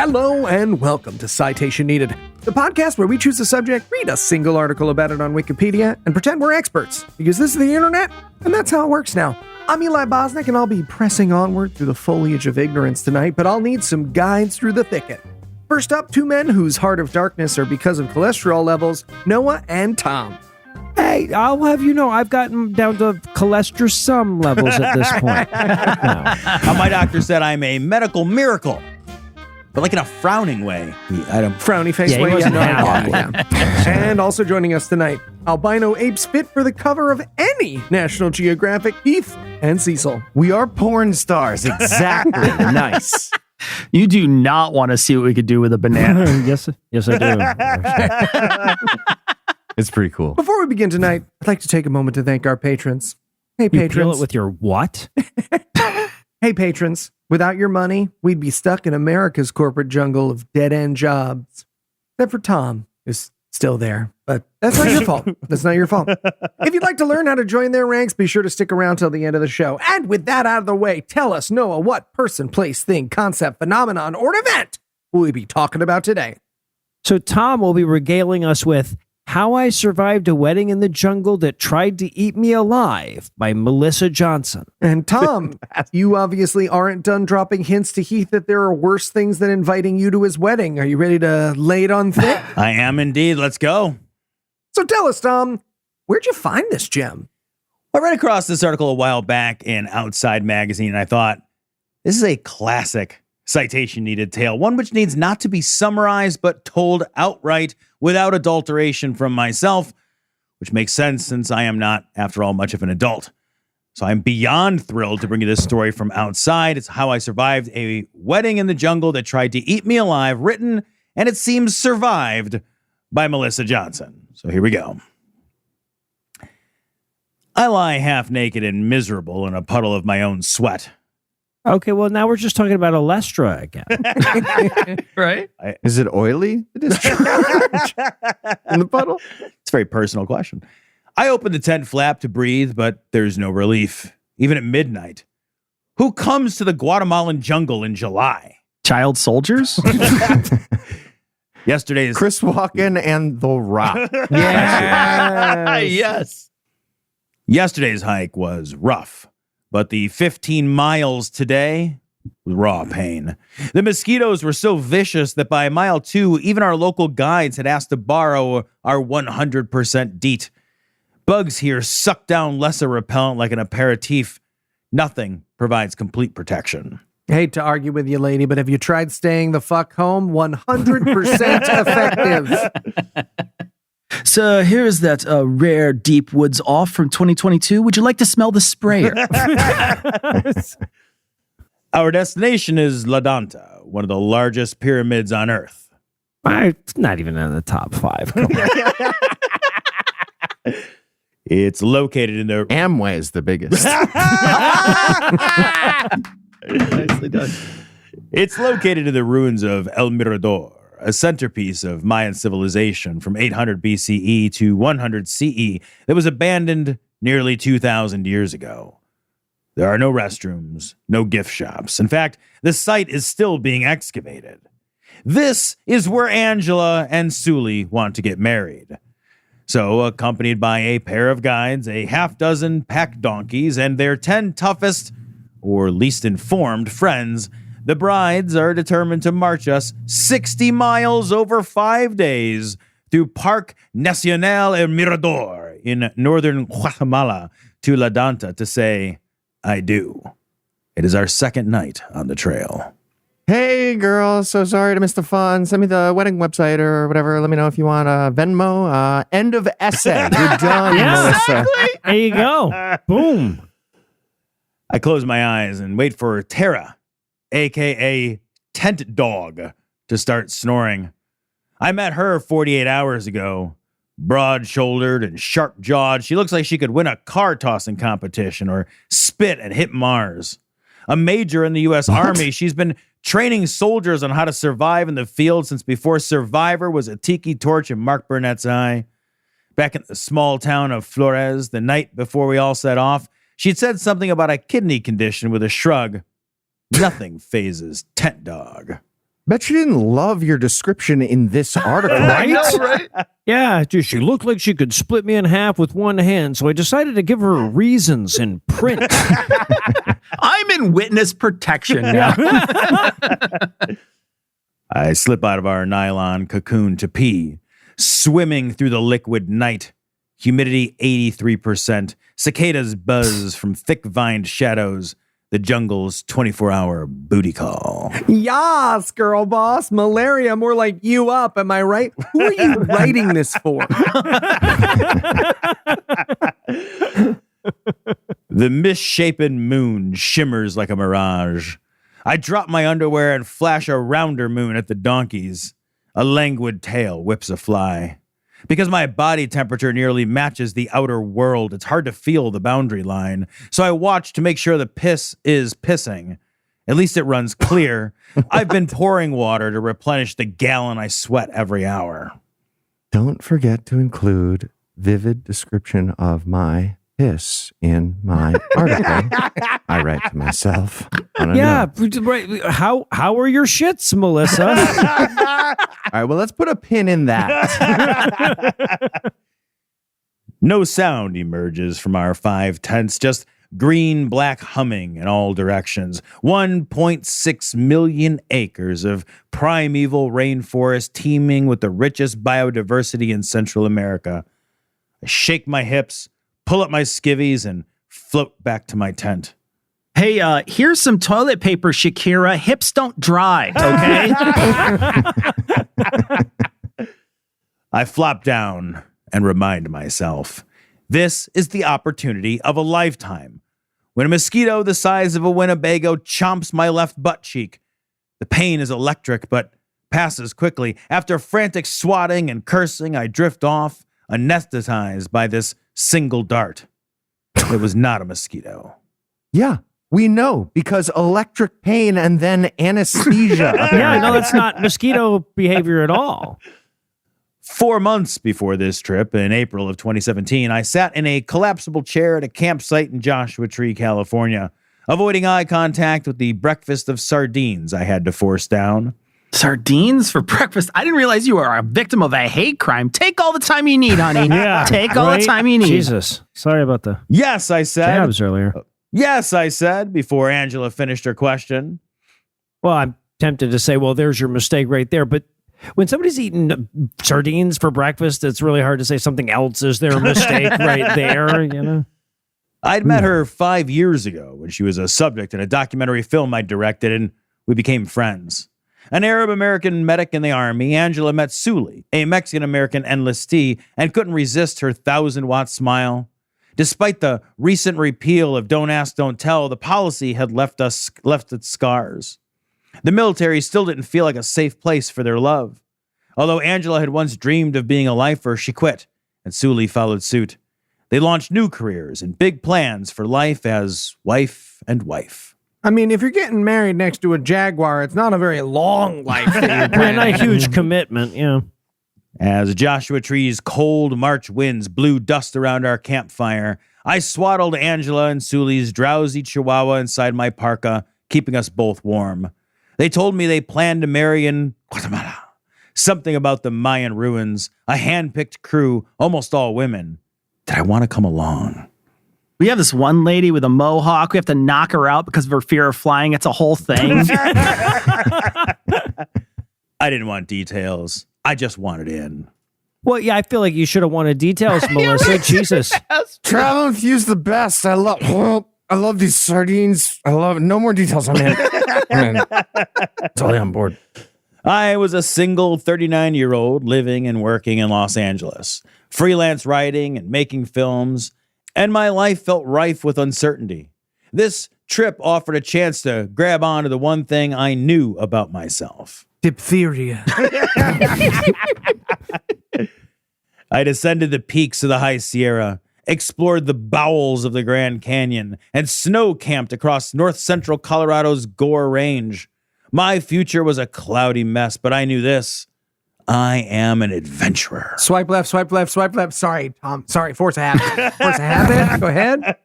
Hello and welcome to Citation Needed, the podcast where we choose a subject, read a single article about it on Wikipedia, and pretend we're experts, because this is the internet, and that's how it works now. I'm Eli Bosnick, and I'll be pressing onward through the foliage of ignorance tonight, but I'll need some guides through the thicket. First up, two men whose heart of darkness are because of cholesterol levels, Noah and Tom. Hey, I'll have you know, I've gotten down to cholesterol levels at this point. My doctor said I'm a medical miracle, but like in a frowning way. Frowny face Yeah, he way. wasn't Yeah. happy. And also joining us tonight, albino apes fit for the cover of any National Geographic, Heath and Cecil. We are porn stars. Exactly. Nice. You do not want to see what we could do with a banana. yes, I do. It's pretty cool. Before we begin tonight, I'd like to take a moment to thank our patrons. Hey, You peel patrons. it with your what? Hey, patrons. Without your money, we'd be stuck in America's corporate jungle of dead-end jobs. Except for Tom, who's still there. But that's not your fault. That's not your fault. If you'd like to learn how to join their ranks, be sure to stick around till the end of the show. And with that out of the way, tell us, Noah, what person, place, thing, concept, phenomenon, or event will we be talking about today? So Tom will be regaling us with How I Survived a Wedding in the Jungle That Tried to Eat Me Alive by Melissa Johnson. And Tom, you obviously aren't done dropping hints to Heath that there are worse things than inviting you to his wedding. Are you ready to lay it on thick? I am indeed. Let's go. So tell us, Tom, where'd you find this gem? I ran across this article a while back in Outside Magazine, and I thought, this is a classic citation needed tale, one which needs not to be summarized, but told outright without adulteration from myself, which makes sense since I am not, after all, much of an adult. So I'm beyond thrilled to bring you this story from outside. It's How I Survived a Wedding in the Jungle That Tried to Eat Me Alive, written, and it seems survived, by Melissa Johnson. So here we go. I lie half naked and miserable in a puddle of my own sweat. Okay, well, now we're just talking about Olestra again. Right? Is it oily? It is in the puddle. It's a very personal question. I open the tent flap to breathe, but there's no relief, even at midnight. Who comes to the Guatemalan jungle in July? Child soldiers? Yesterday's Chris Walken and The Rock. Yes. Yesterday's hike was rough, but the 15 miles today was raw pain. The mosquitoes were so vicious that by mile 2, even our local guides had asked to borrow our 100% DEET. Bugs here suck down lesser repellent like an aperitif. Nothing provides complete protection. Hate to argue with you, lady, but have you tried staying the fuck home? 100% effective. So here's that rare Deep Woods Off from 2022. Would you like to smell the sprayer? Our destination is La Danta, one of the largest pyramids on Earth. It's not even in the top 5. Come on. It's located in the... Amway is the biggest. Nicely done. It's located in the ruins of El Mirador, a centerpiece of Mayan civilization from 800 BCE to 100 CE that was abandoned nearly 2,000 years ago. There are no restrooms, no gift shops. In fact, the site is still being excavated. This is where Angela and Suli want to get married. So, accompanied by a pair of guides, a half-dozen pack donkeys, and their 10 toughest or least informed friends, the brides are determined to march us 60 miles over 5 days through Parque Nacional El Mirador in northern Guatemala to La Danta to say, I do. It is our second night on the trail. Hey, girl. So sorry to miss the fun. Send me the wedding website or whatever. Let me know if you want Venmo. End of essay. You're done, Melissa. There you go. Boom. I close my eyes and wait for Tara, a.k.a. Tent Dog, to start snoring. I met her 48 hours ago. Broad-shouldered and sharp-jawed, she looks like she could win a car-tossing competition or spit and hit Mars. A major in the U.S. Army, she's been training soldiers on how to survive in the field since before Survivor was a tiki torch in Mark Burnett's eye. Back in the small town of Flores, the night before we all set off, she'd said something about a kidney condition with a shrug. Nothing phases Tent Dog. Bet you didn't love your description in this article. Right? right? Yeah, she looked like she could split me in half with one hand, so I decided to give her reasons in print. I'm in witness protection now. I slip out of our nylon cocoon to pee, swimming through the liquid night. Humidity 83%. Cicadas buzz from thick-vined shadows. The jungle's 24-hour booty call. Yas, girl boss. Malaria, more like you up. Am I right? Who are you writing this for? The misshapen moon shimmers like a mirage. I drop my underwear and flash a rounder moon at the donkeys. A languid tail whips a fly. Because my body temperature nearly matches the outer world, it's hard to feel the boundary line. So I watch to make sure the piss is pissing. At least it runs clear. I've been pouring water to replenish the gallon I sweat every hour. Don't forget to include vivid description of my piss in my article. I write to myself. On a Yeah, note. right. How are your shits, Melissa? All right, well, let's put a pin in that. No sound emerges from our 5 tents, just green black humming in all directions. 1.6 million acres of primeval rainforest teeming with the richest biodiversity in Central America. I shake my hips, pull up my skivvies, and float back to my tent. Hey, here's some toilet paper, Shakira. Hips don't dry, okay? I flop down and remind myself, this is the opportunity of a lifetime. When a mosquito the size of a Winnebago chomps my left butt cheek, the pain is electric but passes quickly. After frantic swatting and cursing, I drift off, anesthetized by this single dart. It was not a mosquito. Yeah, we know because electric pain and then anesthesia. Yeah, no, that's not mosquito behavior at all. 4 months before this trip, in April of 2017, I sat in a collapsible chair at a campsite in Joshua Tree, California, avoiding eye contact with the breakfast of sardines I had to force down. Sardines for breakfast? I didn't realize you were a victim of a hate crime. Take all the time you need, honey. Take all the time you need. Jesus. Sorry about the Yes, I said. jabs earlier. Yes, I said, before Angela finished her question. Well, I'm tempted to say, well, there's your mistake right there. But when somebody's eating sardines for breakfast, it's really hard to say something else is their mistake right there, you know? I'd met her 5 years ago when she was a subject in a documentary film I directed, and we became friends. An Arab-American medic in the Army, Angela met Suli, a Mexican-American enlistee, and couldn't resist her 1,000-watt smile. Despite the recent repeal of Don't Ask, Don't Tell, the policy had left its scars. The military still didn't feel like a safe place for their love. Although Angela had once dreamed of being a lifer, she quit, and Suli followed suit. They launched new careers and big plans for life as wife and wife. I mean, if you're getting married next to a Jaguar, it's not a very long life that you're Yeah, planning. not a huge commitment, yeah. As Joshua Tree's cold March winds blew dust around our campfire, I swaddled Angela and Suli's drowsy chihuahua inside my parka, keeping us both warm. They told me they planned to marry in Guatemala. Something about the Mayan ruins, a hand-picked crew, almost all women. Did I want to come along? We have this one lady with a mohawk. We have to knock her out because of her fear of flying. It's a whole thing. I didn't want details. I just wanted in. Well, yeah, I feel like you should have wanted details, Melissa. Jesus. Travel with you's the best. I love these sardines. I love it. No more details. I'm in. Totally on board. I was a single 39-year-old living and working in Los Angeles, freelance writing and making films, and my life felt rife with uncertainty. This trip offered a chance to grab onto the one thing I knew about myself. Diphtheria. I descended the peaks of the High Sierra, explored the bowels of the Grand Canyon, and snow camped across north central Colorado's Gore Range. My future was a cloudy mess, but I knew this. I am an adventurer. Swipe left, swipe left, swipe left. Sorry, Tom. Sorry, force a habit. Force a habit. Go ahead.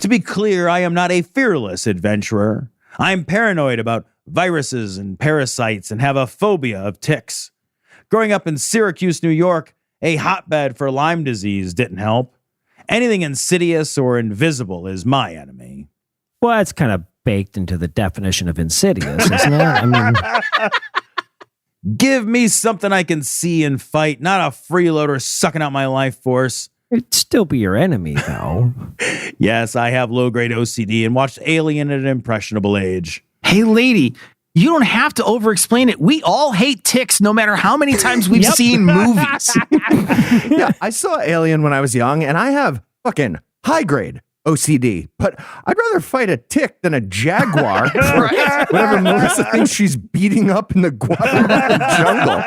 To be clear, I am not a fearless adventurer. I am paranoid about viruses and parasites and have a phobia of ticks. Growing up in Syracuse, New York, a hotbed for Lyme disease didn't help. Anything insidious or invisible is my enemy. Well, that's kind of baked into the definition of insidious, isn't it? I mean, Give me something I can see and fight, not a freeloader sucking out my life force. it'd still be your enemy, though. Yes, I have low-grade OCD and watched Alien at an impressionable age. Hey, lady, you don't have to over-explain it. We all hate ticks no matter how many times we've seen movies. Yeah, I saw Alien when I was young, and I have fucking high-grade OCD, but I'd rather fight a tick than a jaguar. Right? Whatever Melissa thinks she's beating up in the Guatemalan jungle.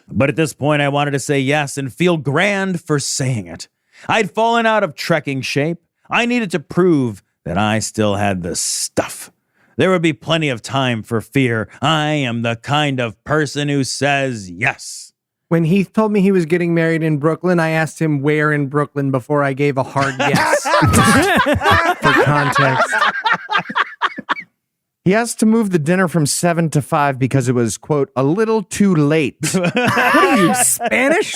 But at this point, I wanted to say yes and feel grand for saying it. I'd fallen out of trekking shape. I needed to prove that I still had the stuff. There would be plenty of time for fear. I am the kind of person who says yes. When Heath told me he was getting married in Brooklyn, I asked him where in Brooklyn before I gave a hard yes. For context. He asked to move the dinner from 7 to 5 because it was, quote, a little too late. What are you, Spanish?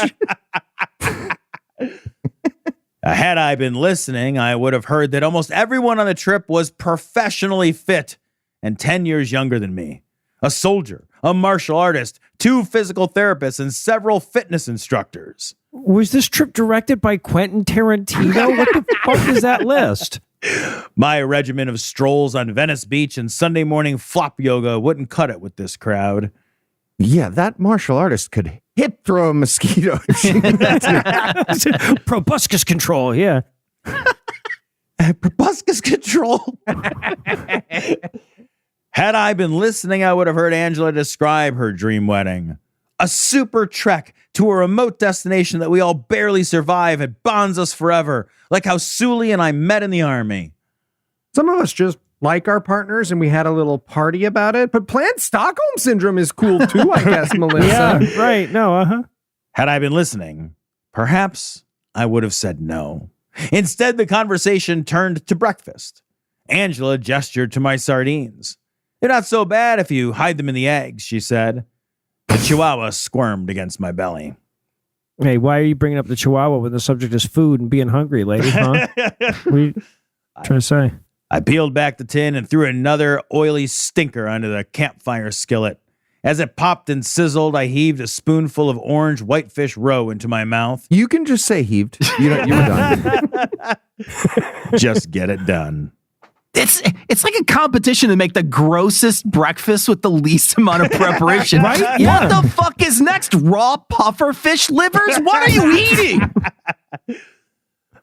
Had I been listening, I would have heard that almost everyone on the trip was professionally fit and 10 years younger than me. A soldier, a martial artist, 2 physical therapists, and several fitness instructors. Was this trip directed by Quentin Tarantino? What the fuck is that list? My regimen of strolls on Venice Beach and Sunday morning flop yoga wouldn't cut it with this crowd. Yeah, that martial artist could hip throw a mosquito if she needed to. Proboscis control, yeah. Proboscis control. Had I been listening, I would have heard Angela describe her dream wedding. A super trek to a remote destination that we all barely survive and bonds us forever, like how Sully and I met in the army. Some of us just like our partners and we had a little party about it, but planned Stockholm Syndrome is cool too, I guess, Melissa. Yeah, right. No, uh-huh. Had I been listening, perhaps I would have said no. Instead, the conversation turned to breakfast. Angela gestured to my sardines. They're not so bad if you hide them in the eggs, she said. The chihuahua squirmed against my belly. Hey, why are you bringing up the Chihuahua when the subject is food and being hungry, lady, huh? What are you trying to say? I peeled back the tin and threw another oily stinker onto the campfire skillet. As it popped and sizzled, I heaved a spoonful of orange whitefish roe into my mouth. You can just say heaved. You were done. Just get it done. It's like a competition to make the grossest breakfast with the least amount of preparation. Right? Yeah. What the fuck is next? Raw puffer fish livers? What are you eating?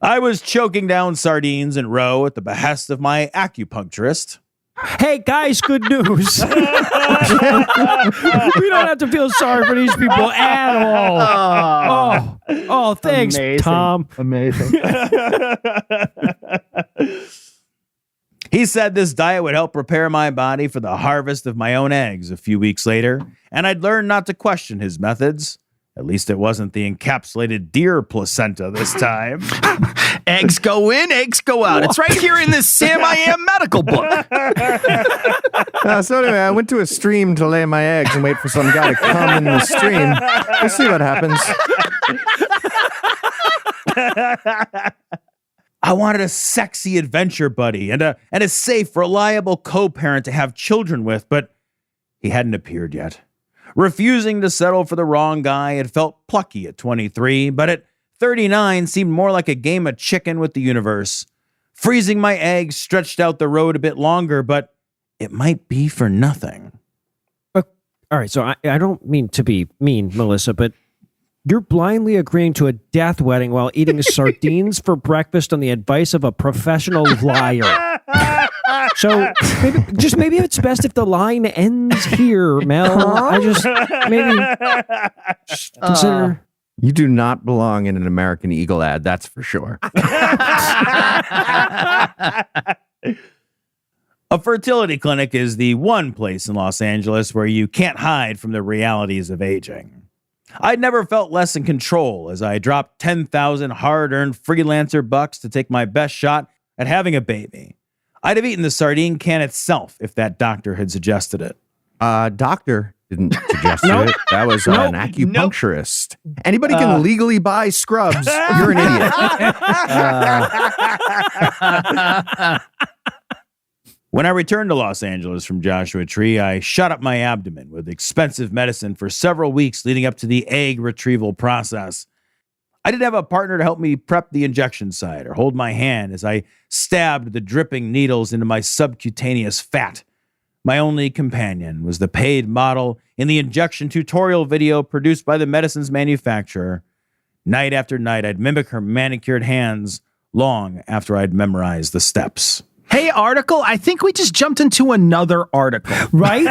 I was choking down sardines and roe at the behest of my acupuncturist. Hey, guys, good news. We don't have to feel sorry for these people at all. Oh, thanks, Amazing. Tom. Amazing. He said this diet would help prepare my body for the harvest of my own eggs a few weeks later, and I'd learn not to question his methods. At least it wasn't the encapsulated deer placenta this time. Eggs go in, eggs go out. It's right here in this Sam I Am medical book. So anyway, I went to a stream to lay my eggs and wait for some guy to come in the stream. We'll see what happens. I wanted a sexy adventure buddy and a safe, reliable co-parent to have children with, but he hadn't appeared yet. Refusing to settle for the wrong guy had felt plucky at 23, but at 39 seemed more like a game of chicken with the universe. Freezing my eggs stretched out the road a bit longer, but it might be for nothing. All right, so I don't mean to be mean, Melissa, but you're blindly agreeing to a death wedding while eating sardines for breakfast on the advice of a professional liar. So maybe it's best if the line ends here, Mel. I just consider. You do not belong in an American Eagle ad, that's for sure. A fertility clinic is the one place in Los Angeles where you can't hide from the realities of aging. I'd never felt less in control as I dropped 10,000 hard-earned freelancer bucks to take my best shot at having a baby. I'd have eaten the sardine can itself if that doctor had suggested it. Doctor didn't suggest Nope. it. That was Nope. an acupuncturist. Anybody can legally buy scrubs. You're an idiot. When I returned to Los Angeles from Joshua Tree, I shut up my abdomen with expensive medicine for several weeks leading up to the egg retrieval process. I didn't have a partner to help me prep the injection site or hold my hand as I stabbed the dripping needles into my subcutaneous fat. My only companion was the paid model in the injection tutorial video produced by the medicine's manufacturer. Night after night, I'd mimic her manicured hands long after I'd memorized the steps. Hey, article, I think we just jumped into another article. Right?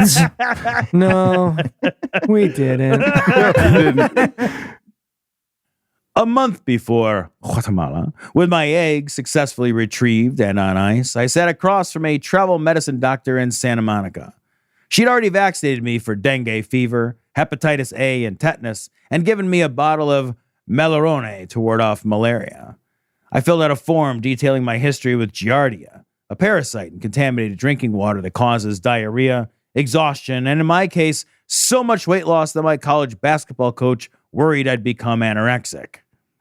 No, we didn't. A month before Guatemala, with my eggs successfully retrieved and on ice, I sat across from a travel medicine doctor in Santa Monica. She'd already vaccinated me for dengue fever, hepatitis A, and tetanus, and given me a bottle of Melarone to ward off malaria. I filled out a form detailing my history with Giardia, a parasite in contaminated drinking water that causes diarrhea, exhaustion, and in my case, so much weight loss that my college basketball coach worried I'd become anorexic.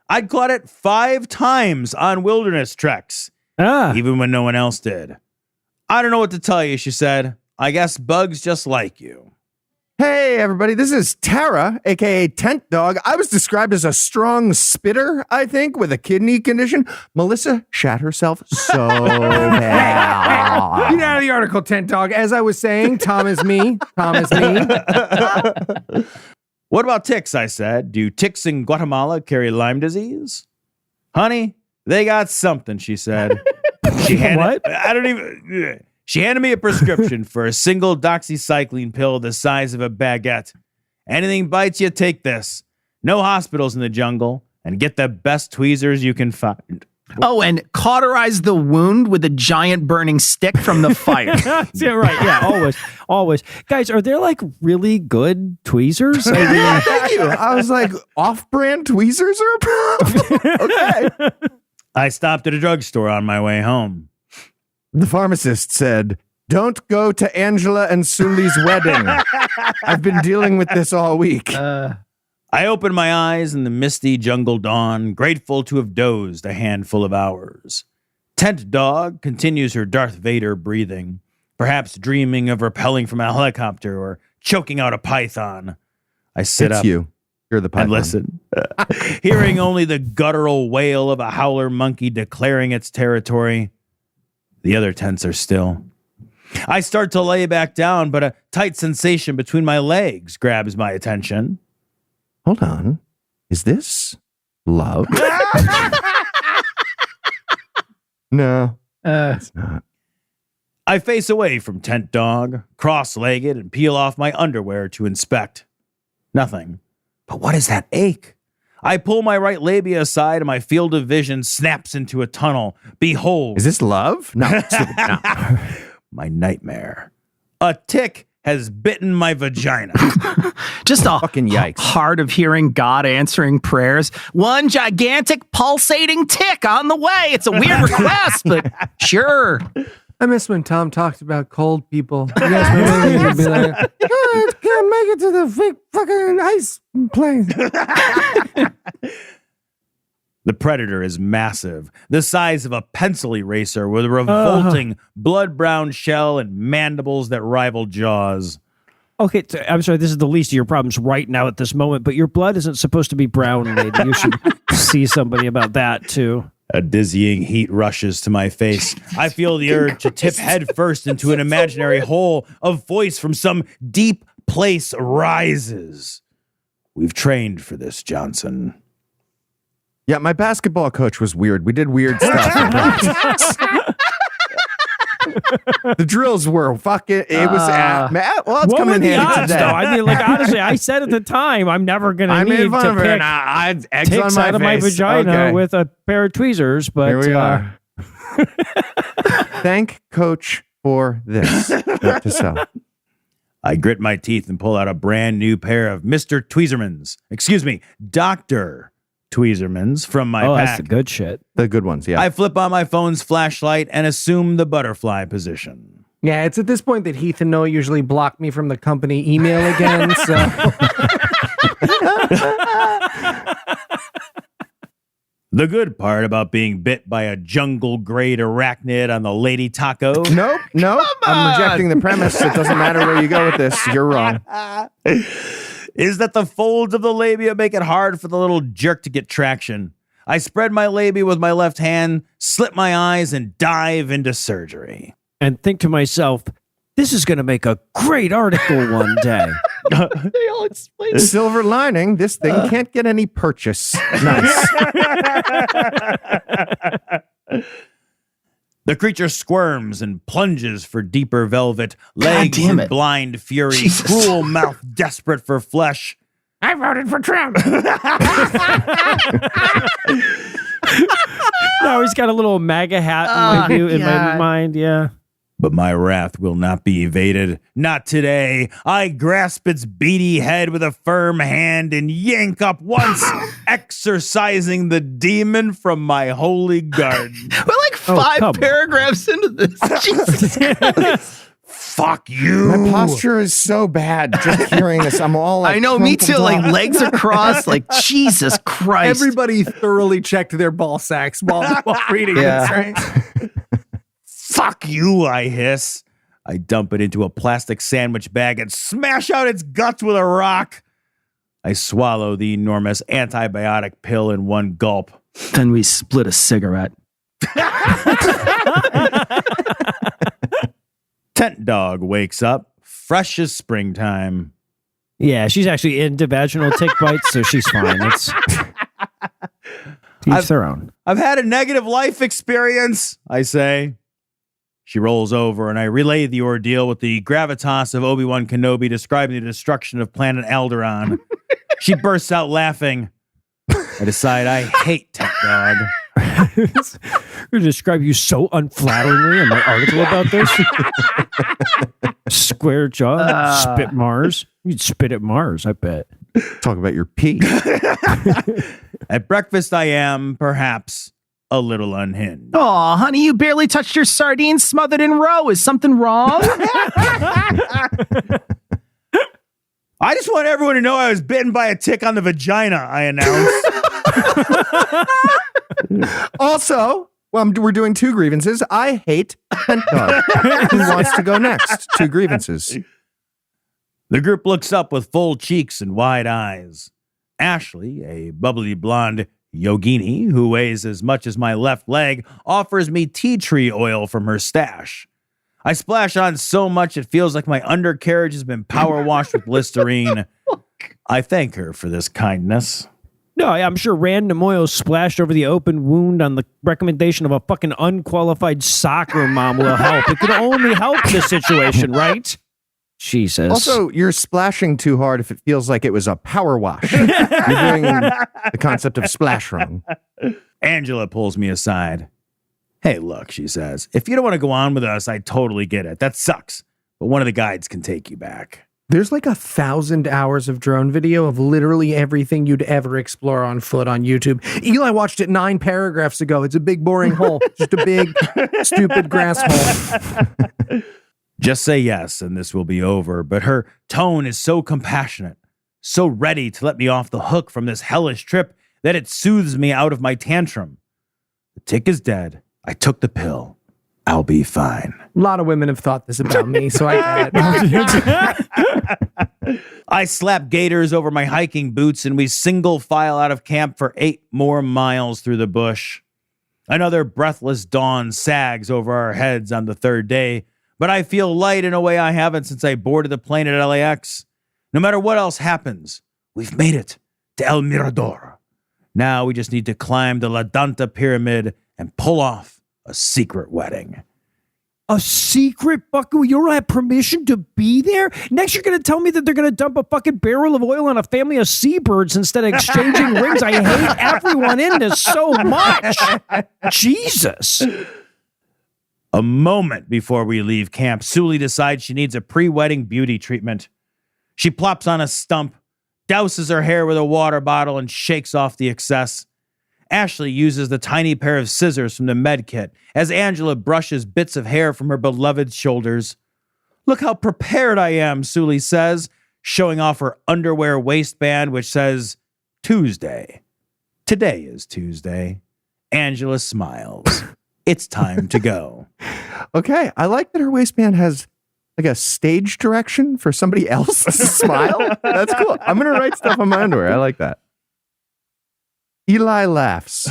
I'd caught it 5 times on wilderness treks, even when no one else did. I don't know what to tell you, she said. I guess bugs just like you. Hey, everybody. This is Tara, a.k.a. Tent Dog. I was described as a strong spitter, I think, with a kidney condition. Melissa shat herself so bad. Get out of the article, Tent Dog. As I was saying, Tom is me. Tom is me. What about ticks, I said. Do ticks in Guatemala carry Lyme disease? Honey, they got something, she said. She handed, She handed me a prescription for a single doxycycline pill the size of a baguette. Anything bites you, take this. No hospitals in the jungle, and get the best tweezers you can find. Oh, and cauterize the wound with a giant burning stick from the fire. Yeah, right. Yeah, always. Guys, are there like really good tweezers? Yeah, thank you. I was like, off-brand tweezers are a problem? Okay. I stopped at a drugstore on my way home. The pharmacist said, don't go to Angela and Suli's wedding. I've been dealing with this all week. I opened my eyes in the misty jungle dawn, grateful to have dozed a handful of hours. Tent Dog continues her Darth Vader breathing, perhaps dreaming of rappelling from a helicopter or choking out a python. I sit It's up you. You're the python. and listen, hearing only the guttural wail of a howler monkey declaring its territory. The other tents are still. I start to lay back down, but a tight sensation between my legs grabs my attention. Hold on. Is this love? No, it's not. I face away from Tent Dog, cross-legged, and peel off my underwear to inspect. Nothing. But what is that ache? I pull my right labia aside and my field of vision snaps into a tunnel. Behold. Is this love? No. Stupid. No. My nightmare. A tick has bitten my vagina. Just a Fucking yikes. heart of hearing God answering prayers. One gigantic pulsating tick on the way. It's a weird request, but sure. I miss when Tom talked about cold people. You guys remember when he'd be like, "Oh, I can't make it to the big fucking ice plane." The predator is massive, the size of a pencil eraser with a revolting blood-brown shell and mandibles that rival jaws. Okay, I'm sorry, this is the least of your problems right now at this moment, but your blood isn't supposed to be brown, lady. You should see somebody about that, too. A dizzying heat rushes to my face. I feel the urge to tip headfirst into an imaginary hole. A voice from some deep place rises. We've trained for this, Johnson. Yeah, my basketball coach was weird. We did weird stuff. The drills were fucking. It was well, it's What coming were in the handy odds, today. though? I mean, like, honestly, I said at the time, I'm never going to I need made fun to of her, pick and I had eggs on ticks my out of my face. vagina Okay. with a pair of tweezers, but Here we are. Thank Coach for this. Not to sell. I grit my teeth and pull out a brand new pair of Mr. Tweezermans. Excuse me, Dr. Tweezermans from my Oh, pack. that's the good shit. The good ones, yeah. I flip on my phone's flashlight and assume the butterfly position. Yeah, it's at this point that Heath and Noah usually block me from the company email again. So The good part about being bit by a jungle-grade arachnid on the Lady Taco Nope. I'm rejecting the premise. It doesn't matter where you go with this. You're wrong. is that the folds of the labia make it hard for the little jerk to get traction. I spread my labia with my left hand, slit my eyes, and dive into surgery. And think to myself, this is going to make a great article one day. They all explain. Silver lining, this thing can't get any purchase. Nice. The creature squirms and plunges for deeper velvet, legs damn in it. blind fury, Jesus. cruel mouth desperate for flesh. I voted for Trump. No, he's got a little MAGA hat in my God. mind. Yeah. But my wrath will not be evaded. Not today. I grasp its beady head with a firm hand and yank up once, exorcising the demon from my holy garden. We're like 5 come on. paragraphs into this. Jesus. Fuck you. My posture is so bad just hearing this. I'm all like, I know, me too. crumpled Like up. legs are crossed. Like Jesus Christ. Everybody thoroughly checked their ball sacks while reading Yeah. this, right? Fuck you, I hiss. I dump it into a plastic sandwich bag and smash out its guts with a rock. I swallow the enormous antibiotic pill in one gulp. Then we split a cigarette. Tent dog wakes up, fresh as springtime. Yeah, she's actually into vaginal tick bites, so she's fine. It's each their own. I've had a negative life experience, I say. She rolls over and I relay the ordeal with the gravitas of Obi-Wan Kenobi describing the destruction of planet Alderaan. She bursts out laughing. I decide I hate Tech Dog. You describe you so unflatteringly in my article about this. Square jaw, spit Mars. You'd spit at Mars, I bet. Talk about your pee. At breakfast, I am, perhaps, a little unhinged. Oh, honey, you barely touched your sardines smothered in roe. Is something wrong? I just want everyone to know I was bitten by a tick on the vagina, I announced. Also, well, we're doing 2 grievances. I hate Tent Dog. Who wants to go next? 2 grievances. The group looks up with full cheeks and wide eyes. Ashley, a bubbly blonde yogini who weighs as much as my left leg, offers me tea tree oil from her stash. I splash on so much it feels like my undercarriage has been power washed with Listerine. I thank her for this kindness. No, I'm sure random oil splashed over the open wound on the recommendation of a fucking unqualified soccer mom will help. It could only help this situation, right? Jesus. Also, you're splashing too hard if it feels like it was a power wash. You're doing the concept of splash wrong. Angela pulls me aside. Hey, look, she says, if you don't want to go on with us, I totally get it. That sucks. But one of the guides can take you back. There's like 1,000 hours of drone video of literally everything you'd ever explore on foot on YouTube. Eli watched it 9 paragraphs ago. It's a big, boring hole. Just a big, stupid grass hole. Just say yes, and this will be over. But her tone is so compassionate, so ready to let me off the hook from this hellish trip that it soothes me out of my tantrum. The tick is dead. I took the pill. I'll be fine. A lot of women have thought this about me, so I get it. I slap gaiters over my hiking boots and we single file out of camp for 8 more miles through the bush. Another breathless dawn sags over our heads on the 3rd day, but I feel light in a way I haven't since I boarded the plane at LAX. No matter what else happens, we've made it to El Mirador. Now we just need to climb the La Danta Pyramid and pull off a secret wedding. A secret, Bucko? You don't have permission to be there? Next, you're going to tell me that they're going to dump a fucking barrel of oil on a family of seabirds instead of exchanging rings. I hate everyone in this so much. Jesus. A moment before we leave camp, Suli decides she needs a pre-wedding beauty treatment. She plops on a stump, douses her hair with a water bottle and shakes off the excess. Ashley uses the tiny pair of scissors from the med kit as Angela brushes bits of hair from her beloved's shoulders. Look how prepared I am, Sully says, showing off her underwear waistband, which says Tuesday. Today is Tuesday. Angela smiles. It's time to go. Okay, I like that her waistband has like a stage direction for somebody else to smile. That's cool. I'm going to write stuff on my underwear. I like that. Eli laughs.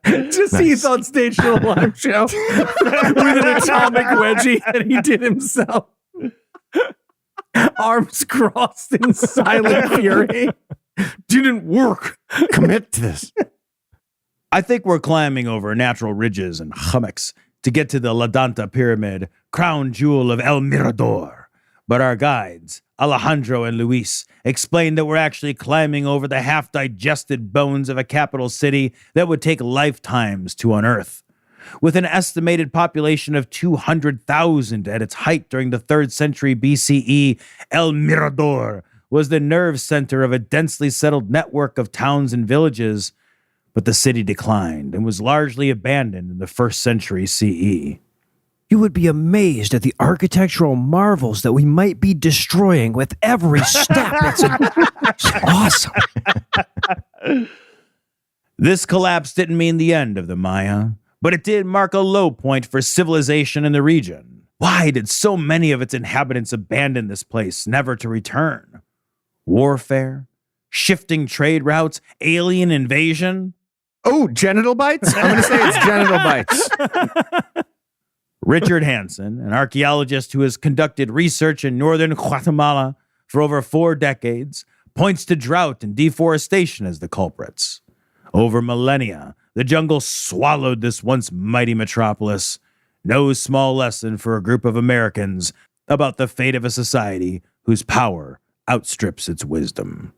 Just Heath on stage in a live show with an atomic wedgie that he did himself. Arms crossed in silent fury. Didn't work. Commit to this. I think we're climbing over natural ridges and hummocks to get to the La Danta Pyramid, crown jewel of El Mirador. But our guides, Alejandro and Luis, explained that we're actually climbing over the half-digested bones of a capital city that would take lifetimes to unearth. With an estimated population of 200,000 at its height during the 3rd century BCE, El Mirador was the nerve center of a densely settled network of towns and villages, but the city declined and was largely abandoned in the 1st century CE. You would be amazed at the architectural marvels that we might be destroying with every step. It's awesome. This collapse didn't mean the end of the Maya, but it did mark a low point for civilization in the region. Why did so many of its inhabitants abandon this place, never to return? Warfare? Shifting trade routes? Alien invasion? Oh, genital bites? I'm going to say it's genital bites. Richard Hansen, an archaeologist who has conducted research in northern Guatemala for over 4 decades, points to drought and deforestation as the culprits. Over millennia, the jungle swallowed this once mighty metropolis. No small lesson for a group of Americans about the fate of a society whose power outstrips its wisdom.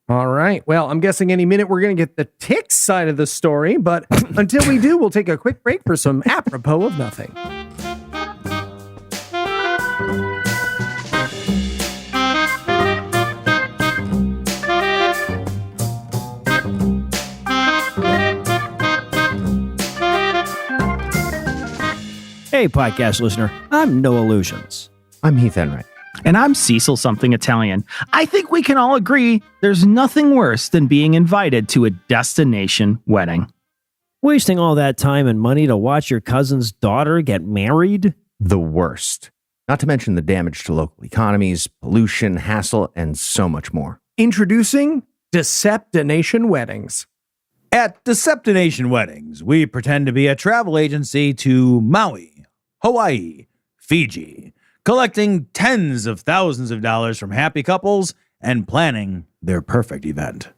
All right. Well, I'm guessing any minute we're going to get the ticks side of the story, but until we do, we'll take a quick break for some apropos of nothing. Hey, podcast listener, I'm No Illusions. I'm Heath Enright. And I'm Cecil something Italian. I think we can all agree there's nothing worse than being invited to a destination wedding. Wasting all that time and money to watch your cousin's daughter get married? The worst. Not to mention the damage to local economies, pollution, hassle, and so much more. Introducing Deceptination Weddings. At Deceptination Weddings, we pretend to be a travel agency to Maui, Hawaii, Fiji, collecting tens of thousands of dollars from happy couples and planning their perfect event.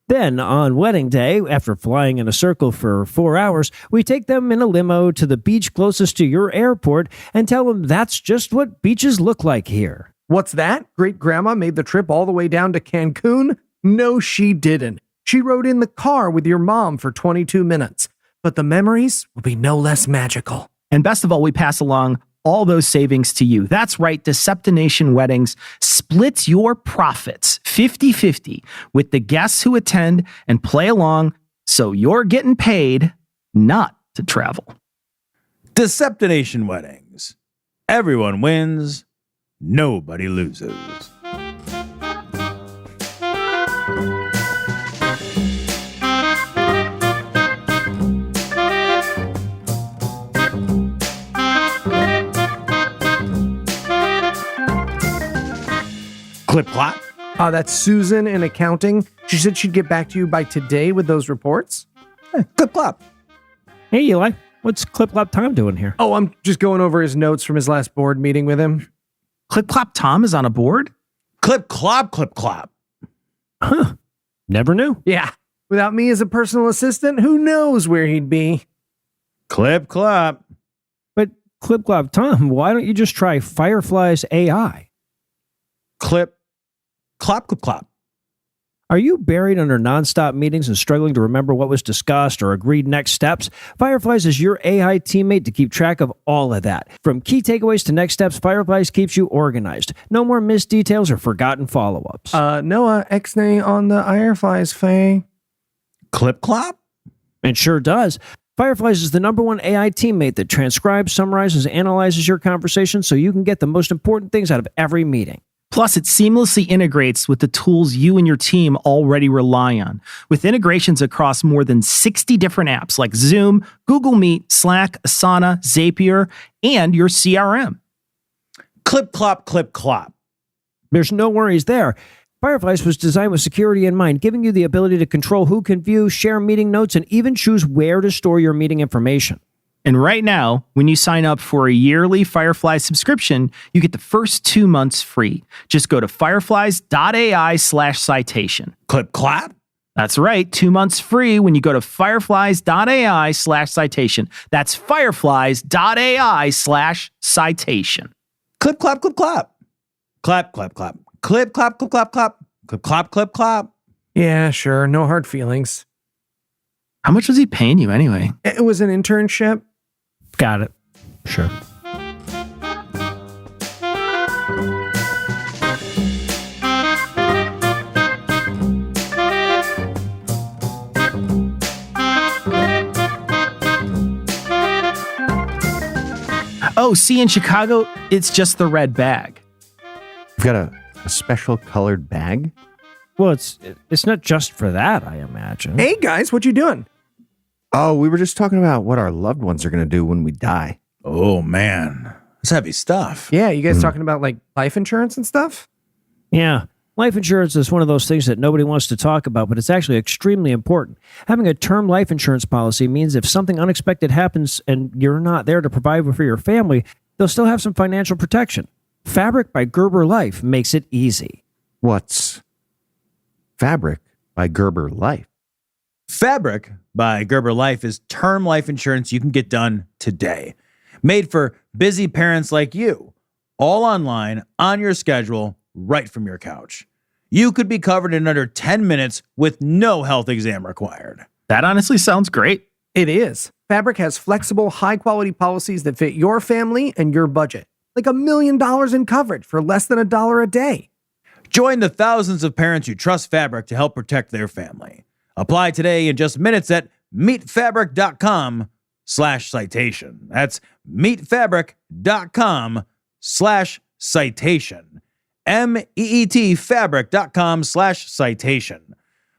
Then, on wedding day, after flying in a circle for 4 hours, we take them in a limo to the beach closest to your airport and tell them that's just what beaches look like here. What's that? Great grandma made the trip all the way down to Cancun? No, she didn't. She rode in the car with your mom for 22 minutes. But the memories will be no less magical. And best of all, we pass along all those savings to you. That's right, Deceptination Weddings splits your profits 50-50 with the guests who attend and play along, so you're getting paid not to travel. Deceptination Weddings. Everyone wins, nobody loses. Clip clop. That's Susan in accounting. She said she'd get back to you by today with those reports. Clip clop. Hey, Eli, what's Clip Clop Tom doing here? Oh, I'm just going over his notes from his last board meeting with him. Clip Clop Tom is on a board? Clip clop, clip clop. Huh. Never knew. Yeah. Without me as a personal assistant, who knows where he'd be? Clip clop. But Clip Clop Tom, why don't you just try Firefly's AI? Clip clop, clip clop. Are you buried under nonstop meetings and struggling to remember what was discussed or agreed next steps? Fireflies is your AI teammate to keep track of all of that. From key takeaways to next steps, Fireflies keeps you organized. No more missed details or forgotten follow-ups. Noah, X-nay on the Fireflies, Faye. Clip clop? It sure does. Fireflies is the #1 AI teammate that transcribes, summarizes, and analyzes your conversation so you can get the most important things out of every meeting. Plus, it seamlessly integrates with the tools you and your team already rely on, with integrations across more than 60 different apps like Zoom, Google Meet, Slack, Asana, Zapier, and your CRM. Clip clop, clip clop. There's no worries there. Fireflies was designed with security in mind, giving you the ability to control who can view, share meeting notes, and even choose where to store your meeting information. And right now, when you sign up for a yearly Firefly subscription, you get the first 2 months free. Just go to fireflies.ai/citation. Clip clop? That's right, 2 months free when you go to fireflies.ai/citation. That's fireflies.ai/citation. Clip clop, clip clop. Clap, clap, clap. Clip clop, clip clop, clop. Clip clop, clip clop. Yeah, sure. No hard feelings. How much was he paying you anyway? It was an internship. Got it. Sure. Oh, see, in Chicago, it's just the red bag. You've got a special colored bag? Well, it's not just for that, I imagine. Hey, guys, what you doing? Oh, we were just talking about what our loved ones are going to do when we die. Oh, man. That's heavy stuff. Yeah, you guys talking about like life insurance and stuff? Yeah. Life insurance is one of those things that nobody wants to talk about, but it's actually extremely important. Having a term life insurance policy means if something unexpected happens and you're not there to provide for your family, they'll still have some financial protection. Fabric by Gerber Life makes it easy. What's Fabric by Gerber Life? Fabric by Gerber Life is term life insurance you can get done today. Made for busy parents like you. All online, on your schedule, right from your couch. You could be covered in under 10 minutes with no health exam required. That honestly sounds great. It is. Fabric has flexible, high-quality policies that fit your family and your budget. Like $1 million in coverage for less than $1 a day. Join the thousands of parents who trust Fabric to help protect their family. Apply today in just minutes at meetfabric.com/citation. That's meetfabric.com/citation. meetfabric.com/citation.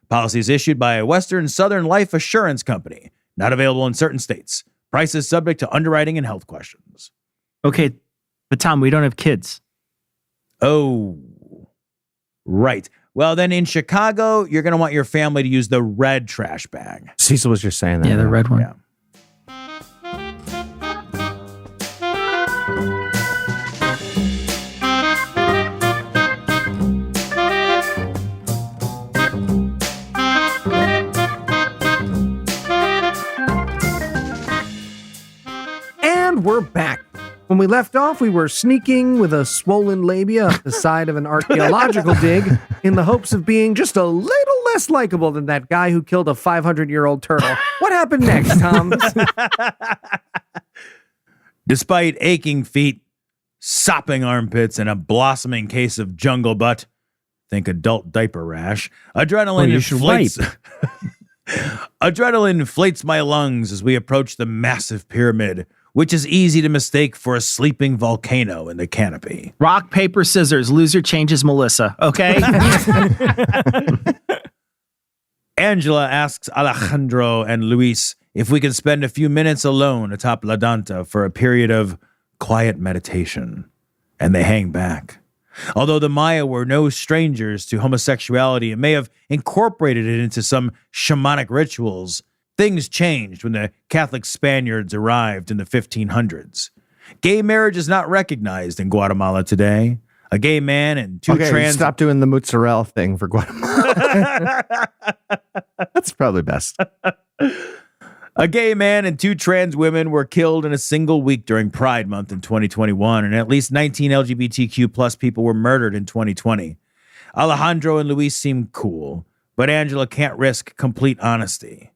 Policies issued by Western Southern Life Assurance Company. Not available in certain states. Prices subject to underwriting and health questions. Okay, but Tom, we don't have kids. Oh, right. Well, then in Chicago, you're going to want your family to use the red trash bag. Cecil was just saying that. Yeah, the red one. Yeah. And we're back. When we left off, we were sneaking with a swollen labia up the side of an archaeological dig in the hopes of being just a little less likable than that guy who killed a 500-year-old turtle. What happened next, Tom? Despite aching feet, sopping armpits, and a blossoming case of jungle butt, think adult diaper rash, adrenaline you should inflates. Adrenaline inflates my lungs as we approach the massive pyramid, which is easy to mistake for a sleeping volcano in the canopy. Rock, paper, scissors. Loser changes Melissa. Okay. Angela asks Alejandro and Luis if we can spend a few minutes alone atop La Danta for a period of quiet meditation. And they hang back. Although the Maya were no strangers to homosexuality and may have incorporated it into some shamanic rituals, things changed when the Catholic Spaniards arrived in the 1500s. Gay marriage is not recognized in Guatemala today. A gay man and two trans... Stop doing the mozzarella thing for Guatemala. That's probably best. A gay man and two trans women were killed in a single week during Pride Month in 2021, and at least 19 LGBTQ plus people were murdered in 2020. Alejandro and Luis seem cool, but Angela can't risk complete honesty.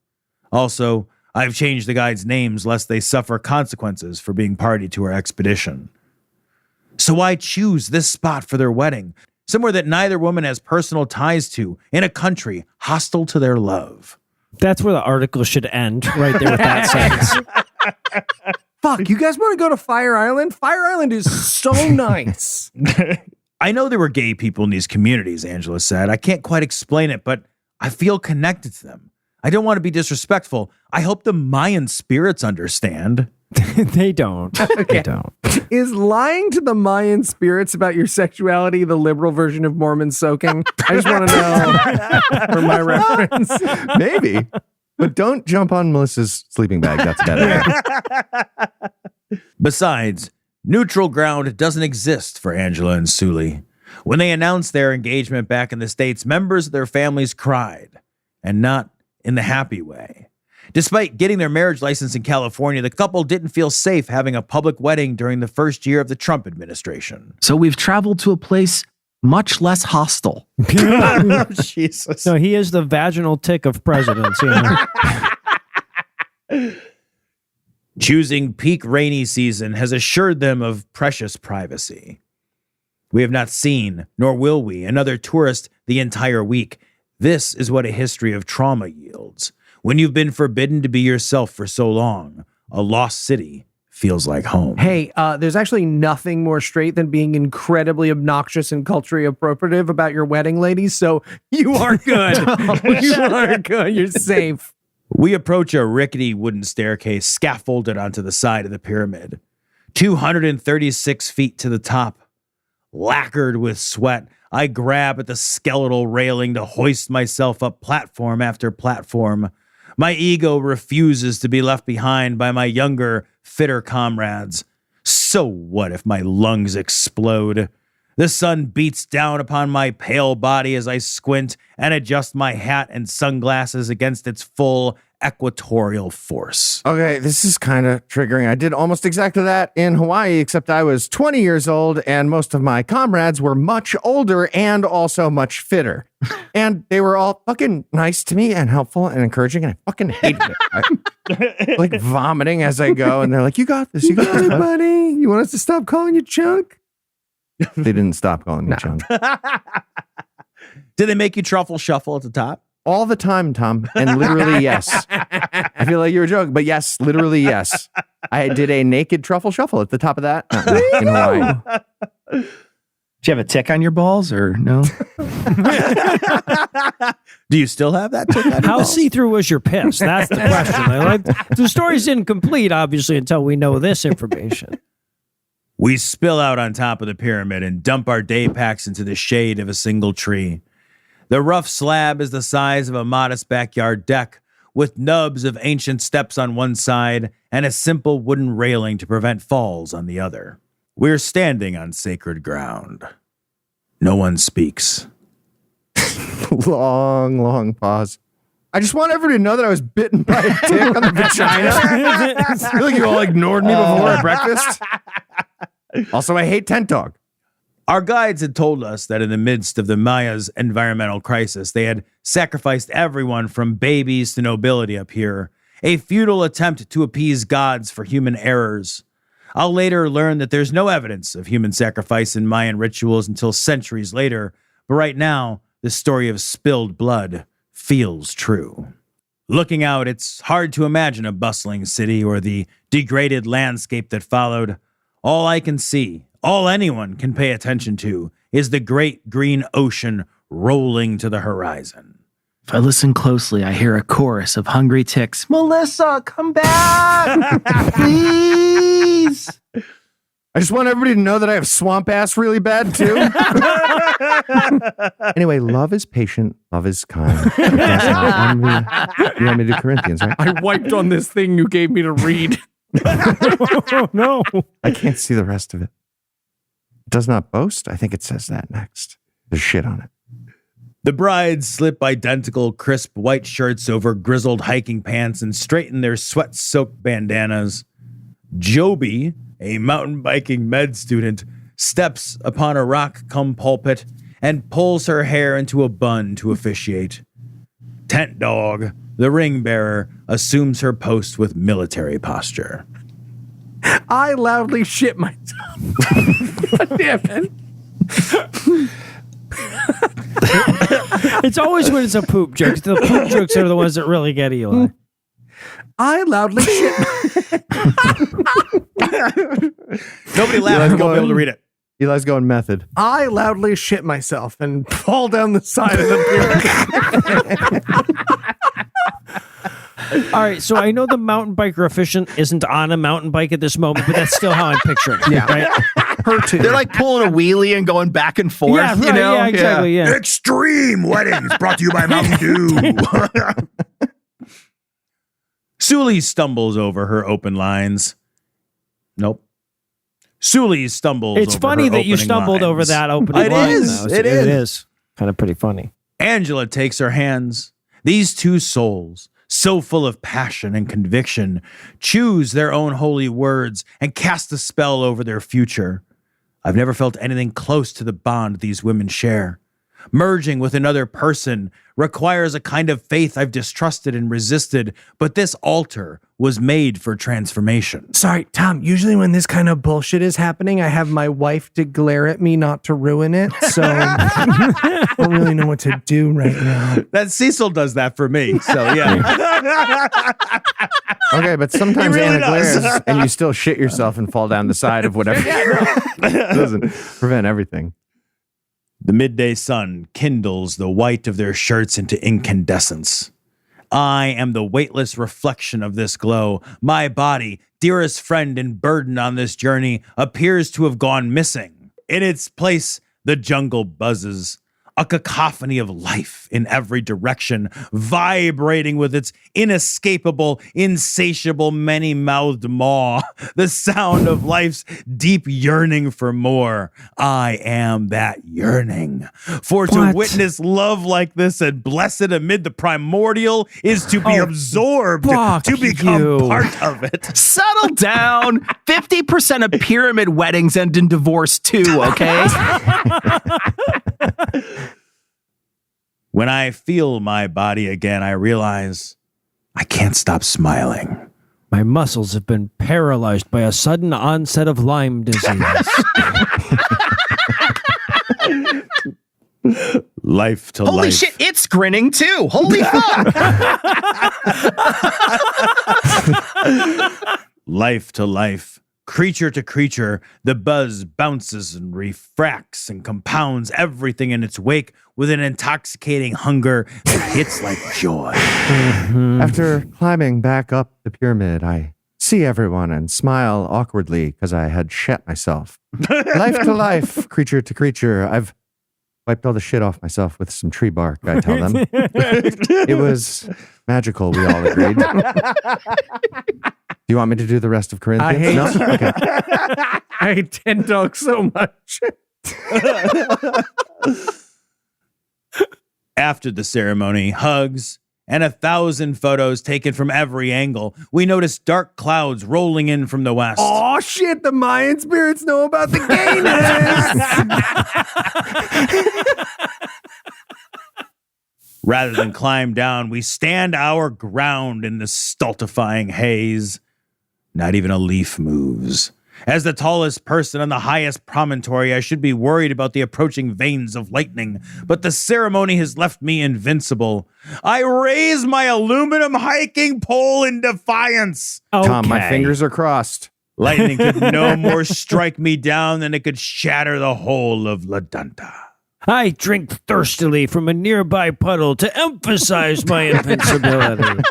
Also, I've changed the guides' names lest they suffer consequences for being party to our expedition. So why choose this spot for their wedding? Somewhere that neither woman has personal ties to, in a country hostile to their love. That's where the article should end, right there with that sentence. Fuck, you guys want to go to Fire Island? Fire Island is so nice. I know there were gay people in these communities, Angela said. I can't quite explain it, but I feel connected to them. I don't want to be disrespectful. I hope the Mayan spirits understand. They don't. They don't. Is lying to the Mayan spirits about your sexuality the liberal version of Mormon soaking? I just want to know for my reference. Maybe. But don't jump on Melissa's sleeping bag. That's better. Besides, neutral ground doesn't exist for Angela and Sully. When they announced their engagement back in the States, members of their families cried, and not in the happy way. Despite getting their marriage license in California, the couple didn't feel safe having a public wedding during the first year of the Trump administration. So we've traveled to a place much less hostile. Jesus. No, he is the vaginal tick of presidents. You know? Choosing peak rainy season has assured them of precious privacy. We have not seen, nor will we, another tourist the entire week. This is what a history of trauma yields. When you've been forbidden to be yourself for so long, a lost city feels like home. Hey, there's actually nothing more straight than being incredibly obnoxious and culturally appropriative about your wedding, ladies. So you are good. You are good. You're safe. We approach a rickety wooden staircase scaffolded onto the side of the pyramid. 236 feet to the top. Lacquered with sweat, I grab at the skeletal railing to hoist myself up platform after platform. My ego refuses to be left behind by my younger, fitter comrades. So what if my lungs explode? The sun beats down upon my pale body as I squint and adjust my hat and sunglasses against its full equatorial force. Okay, this is kind of triggering. I did almost exactly that in Hawaii, except I was 20 years old and most of my comrades were much older and also much fitter. And they were all fucking nice to me and helpful and encouraging, and I fucking hated it. I, like vomiting as I go, and they're like, you got this, you got this, buddy. Buddy, you want us to stop calling you Chunk? They didn't stop calling me Chunk. Did they make you truffle shuffle at the top? All the time, Tom, and literally yes. I feel like you're a joke, but yes, literally yes. I did a naked truffle shuffle at the top of that in Hawaii. Do you have a tick on your balls or no? Do you still have that tick on your How balls? see-through was your piss? That's the question. The story's incomplete, obviously, until we know this information. We spill out on top of the pyramid and dump our day packs into the shade of a single tree. The rough slab is the size of a modest backyard deck, with nubs of ancient steps on one side and a simple wooden railing to prevent falls on the other. We're standing on sacred ground. No one speaks. Long pause. I just want everyone to know that I was bitten by a tick on the vagina. I feel like you all ignored me before at breakfast. Also, I hate Tent Dog. Our guides had told us that in the midst of the Maya's environmental crisis, they had sacrificed everyone from babies to nobility up here, a futile attempt to appease gods for human errors. I'll later learn that there's no evidence of human sacrifice in Mayan rituals until centuries later, but right now, the story of spilled blood feels true. Looking out, it's hard to imagine a bustling city or the degraded landscape that followed. All I can see, all anyone can pay attention to, is the great green ocean rolling to the horizon. If I listen closely, I hear a chorus of hungry ticks. Melissa, come back! Please! I just want everybody to know that I have swamp ass really bad too. Anyway, love is patient, love is kind. You want me to do Corinthians, right? I wiped on this thing you gave me to read. Oh, no. I can't see the rest of it. It does not boast. I think it says that next. There's shit on it. The brides slip identical crisp white shirts over grizzled hiking pants and straighten their sweat-soaked bandanas. Joby, a mountain biking med student, steps upon a rock cum pulpit and pulls her hair into a bun to officiate. Tent Dog, the ring bearer, assumes her post with military posture. I loudly shit myself. God damn it. It's always when it's a poop joke. The poop jokes are the ones that really get Eli. I loudly shit Nobody laughed. You won't be able to read it. Eli's going method. I loudly shit myself and fall down the side of the pyramid. All right, so I know the mountain biker efficient isn't on a mountain bike at this moment, but that's still how I'm picturing it. Yeah. Right? Her too. They're like pulling a wheelie and going back and forth. Yeah, right, you know? yeah, exactly. Yeah. Extreme Weddings, brought to you by Mountain Dew. Sully stumbles over her open lines. Nope. Sully stumbles It's over funny her that you opening stumbled over lines. that opening It line. is. though. It It is. is. Kind of pretty funny. Angela takes her hands. These two souls, so full of passion and conviction, choose their own holy words and cast a spell over their future. I've never felt anything close to the bond these women share. Merging with another person requires a kind of faith I've distrusted and resisted, but this altar was made for transformation. Sorry, Tom. Usually when this kind of bullshit is happening, I have my wife to glare at me not to ruin it. So I don't really know what to do right now. That Cecil does that for me. So yeah. Okay, but sometimes He really Anna does. glares and you still shit yourself and fall down the side of whatever. Doesn't prevent everything. The midday sun kindles the white of their shirts into incandescence. I am the weightless reflection of this glow. My body, dearest friend and burden on this journey, appears to have gone missing. In its place, the jungle buzzes, a cacophony of life in every direction, vibrating with its inescapable, insatiable, many-mouthed maw, the sound of life's deep yearning for more. I am that yearning. For to What? witness love like this and blessed amid the primordial is to be absorbed, fuck to become you. part of it. Settle down. 50% of pyramid weddings end in divorce too, okay? When I feel my body again, I realize I can't stop smiling. My muscles have been paralyzed by a sudden onset of Lyme disease. Life to Holy life. shit, it's grinning too. Holy fuck. Life to life. Creature to creature, the buzz bounces and refracts and compounds everything in its wake with an intoxicating hunger that hits like joy. After climbing back up the pyramid, I see everyone and smile awkwardly because I had shat myself. Life to life, creature to creature. I've wiped all the shit off myself with some tree bark, I tell them. It was magical, we all agreed. Do you want me to do the rest of Corinthians? I hate No? Okay. I hate Tent Dog so much. After the ceremony, hugs, and 1,000 photos taken from every angle, we notice dark clouds rolling in from the west. Oh shit, the Mayan spirits know about the gayness. Rather than climb down, we stand our ground in the stultifying haze. Not even a leaf moves. As the tallest person on the highest promontory, I should be worried about the approaching veins of lightning, but the ceremony has left me invincible. I raise my aluminum hiking pole in defiance. Tom, my Okay. fingers are crossed. Lightning could no more strike me down than it could shatter the whole of La Danta. I drink thirstily from a nearby puddle to emphasize my invincibility.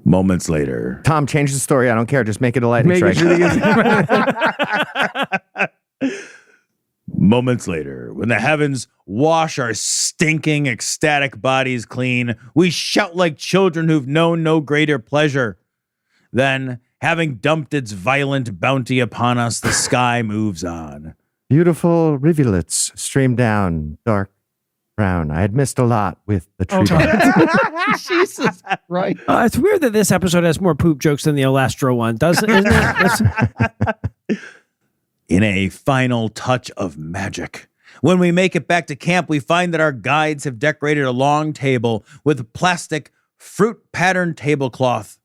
Moments later, Tom, change the story. I don't care. Just make it a lightning Making strike. sure they Moments later, when the heavens wash our stinking, ecstatic bodies clean, we shout like children who've known no greater pleasure. Then, having dumped its violent bounty upon us, the sky moves on. Beautiful rivulets stream down, dark brown. I had missed a lot with the tree bark. Jesus. Right. It's weird that this episode has more poop jokes than the Olastro one, doesn't it? Isn't it? In a final touch of magic, When we make it back to camp, we find that our guides have decorated a long table with plastic fruit-patterned tablecloth.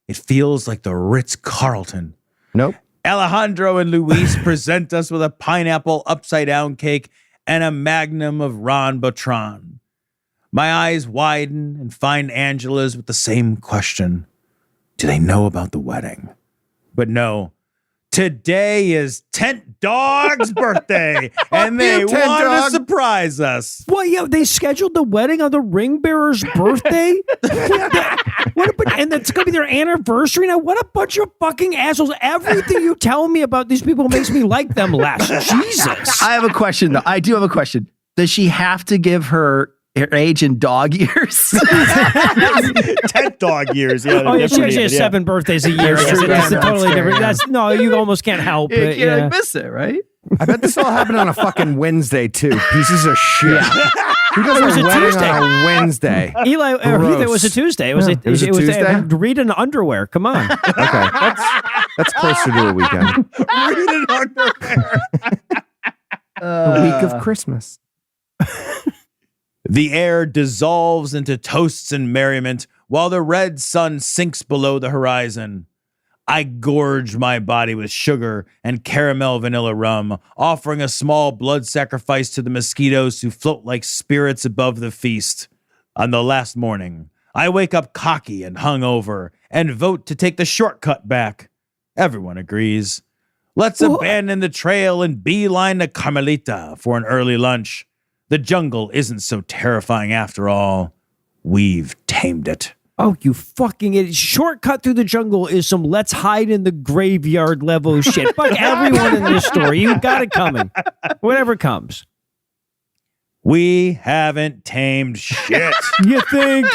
It feels like the Ritz-Carlton. Nope. Alejandro and Luis present us with a pineapple upside-down cake and a magnum of Ron Botron. My eyes widen and find Angela's with the same question. Do they know about the wedding? But no. Today is Tent Dog's birthday, and they you, Tent wanted Dog. to surprise us. Well, yeah, they scheduled the wedding on the ring bearer's birthday. And it's gonna be their anniversary now. What a bunch of fucking assholes! Everything you tell me about these people makes me like them less. Jesus. I have a question, though. I do have a question. Does she have to give her age in dog years? Tent Dog years. Yeah, Oh yeah, she actually has 7 birthdays a year. I guess that's totally different. That's no, you almost can't help You it. can't Yeah. miss it, right? I bet this all happened on a fucking Wednesday, too. Pieces of shit. Who does It was a a wedding Tuesday. on a Wednesday? Eli, Heath, it Gross. was a Tuesday. It was Yeah. It was a Tuesday? read in underwear. Come on. Okay, that's closer to a weekend. The week of Christmas. The air dissolves into toasts and merriment while the red sun sinks below the horizon. I gorge my body with sugar and caramel vanilla rum, offering a small blood sacrifice to the mosquitoes who float like spirits above the feast. On the last morning, I wake up cocky and hungover and vote to take the shortcut back. Everyone agrees. Let's abandon the trail and beeline to Carmelita for an early lunch. The jungle isn't so terrifying after all. We've tamed it. Oh, you fucking idiot. Shortcut through the jungle is some let's hide in the graveyard level shit. Fuck everyone in this story. You got it coming. Whatever comes. We haven't tamed shit. You think?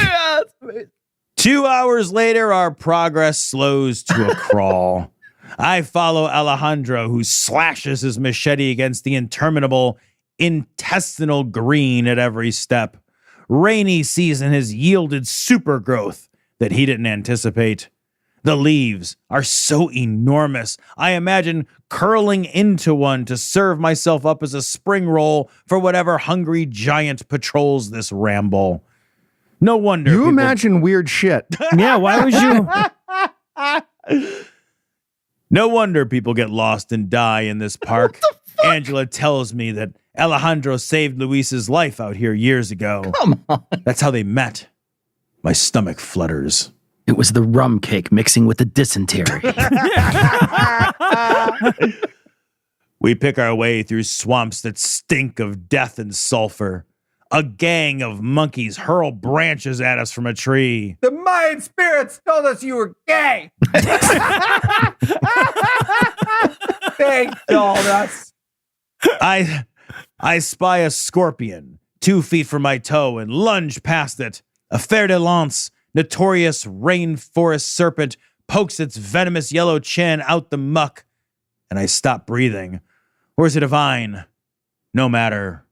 2 hours later, our progress slows to a crawl. I follow Alejandro, who slashes his machete against the interminable intestinal green at every step. Rainy season has yielded super growth that he didn't anticipate. The leaves are so enormous, I imagine curling into one to serve myself up as a spring roll for whatever hungry giant patrols this ramble. No wonder. You people- imagine weird shit. Yeah, why would you? No wonder people get lost and die in this park. Angela tells me that Alejandro saved Luis's life out here years ago. Come on. That's how they met. My stomach flutters. It was the rum cake mixing with the dysentery. We pick our way through swamps that stink of death and sulfur. A gang of monkeys hurl branches at us from a tree. The Mayan spirits told us you were gay. They told us. I spy a scorpion 2 feet from my toe and lunge past it. A fer-de-lance, notorious rainforest serpent pokes its venomous yellow chin out the muck, and I stop breathing. Or is it a vine? No matter.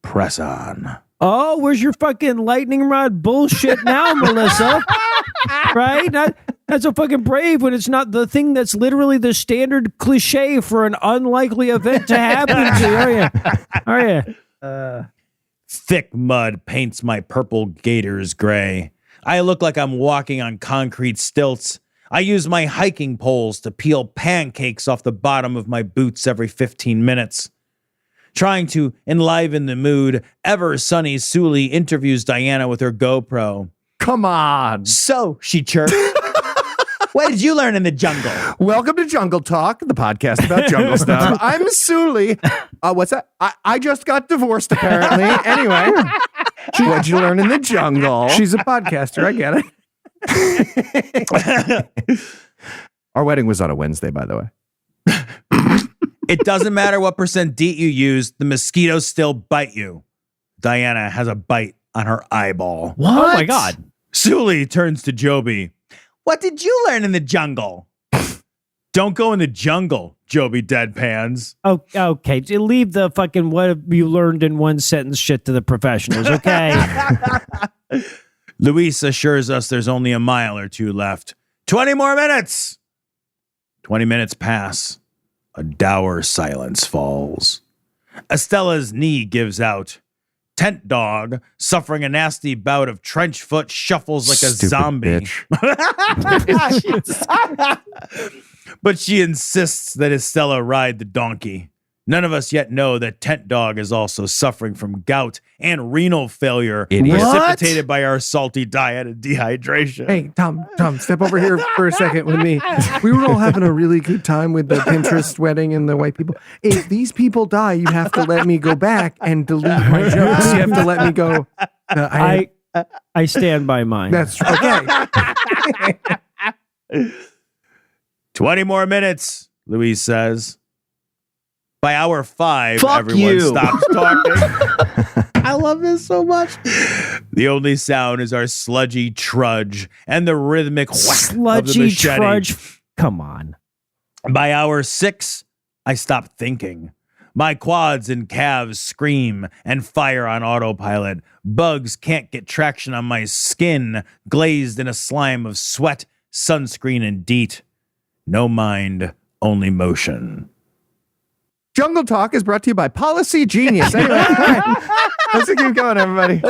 Press on. Oh, where's your fucking lightning rod bullshit now, Melissa? Right? That's so fucking brave when it's not the thing that's literally the standard cliche for an unlikely event to happen to you. Are you? Thick mud paints my purple gaiters gray. I look like I'm walking on concrete stilts. I use my hiking poles to peel pancakes off the bottom of my boots every 15 minutes. Trying to enliven the mood, ever sunny Sully interviews Diana with her GoPro. Come on. So, she chirped, what did you learn in the jungle? Welcome to Jungle Talk, the podcast about jungle stuff. I'm Sully. What's that? I just got divorced, apparently. Anyway, what'd you learn in the jungle? She's a podcaster. I get it. Our wedding was on a Wednesday, by the way. It doesn't matter what % DEET you use, the mosquitoes still bite you. Diana has a bite on her eyeball. What? Oh my God. Sully turns to Joby. What did you learn in the jungle? Don't go in the jungle, Joby deadpans. Oh, okay. Leave the fucking what have you learned in one sentence shit to the professionals, okay? Luis assures us there's only a mile or two left. 20 more minutes! 20 minutes pass. A dour silence falls. Estella's knee gives out. Tent Dog, suffering a nasty bout of trench foot, shuffles like a Stupid zombie. bitch. But she insists that Estella ride the donkey. None of us yet know that Tent Dog is also suffering from gout and renal failure Idiot. precipitated by our salty diet and dehydration. Hey, Tom, step over here for a second with me. We were all having a really good time with the Pinterest wedding and the white people. If these people die, you have to let me go back and delete my jokes. You have to let me go. I stand by mine. That's okay. 20 more minutes, Louise says. By hour 5, Fuck everyone you. stops talking. I love this so much. The only sound is our sludgy trudge and the rhythmic whack of the Sludgy machete. trudge. Come on. By hour 6, I stop thinking. My quads and calves scream and fire on autopilot. Bugs can't get traction on my skin, glazed in a slime of sweat, sunscreen, and DEET. No mind, only motion. Jungle Talk is brought to you by Policy Genius. Anyway, all right. Let's keep going, everybody.